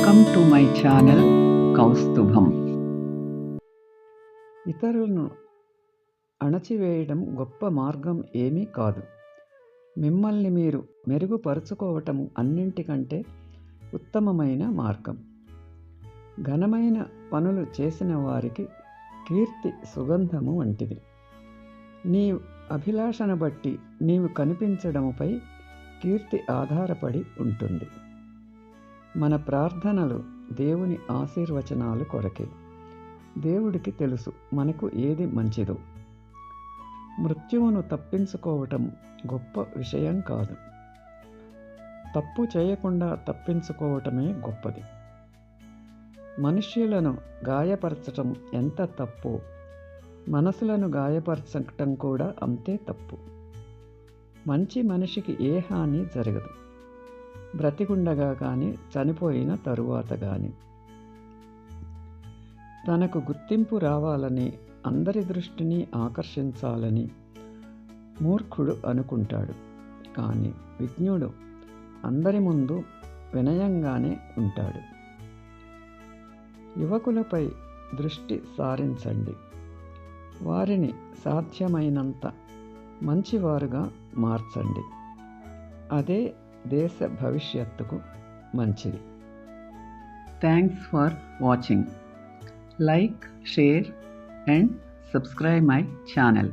Welcome to my channel Kaustubham. ఇతరులను అణచివేయడం గొప్ప మార్గం ఏమీ కాదు. మిమ్మల్ని మీరు మెరుగుపరుచుకోవటం అన్నింటికంటే ఉత్తమమైన మార్గం. ఘనమైన పనులు చేసిన వారికి కీర్తి సుగంధము వంటిది. నీ అభిలాషను బట్టి నీవు కనిపించడముపై కీర్తి ఆధారపడి ఉంటుంది. మన ప్రార్థనలు దేవుని ఆశీర్వచనాలు కొరకే. దేవుడికి తెలుసు మనకు ఏది మంచిదో. మృత్యువును తప్పించుకోవటం గొప్ప విషయం కాదు. తప్పు చేయకుండా తప్పించుకోవటమే గొప్పది. మనుష్యులను గాయపరచటం ఎంత తప్పో, మనసులను గాయపరచటం కూడా అంతే తప్పు. మంచి మనిషికి ఏ హాని జరగదు, బ్రతికుండగా కానీ చనిపోయిన తరువాత కానీ. తనకు గుర్తింపు రావాలని, అందరి దృష్టిని ఆకర్షించాలని మూర్ఖుడు అనుకుంటాడు. కానీ విజ్ఞుడు అందరి ముందు వినయంగానే ఉంటాడు. యువకులపై దృష్టి సారించండి. వారిని సాధ్యమైనంత మంచివారుగా మార్చండి. అదే దేశ భవిష్యత్తుకు మంచిది. Thanks for watching. Like, share and subscribe my channel.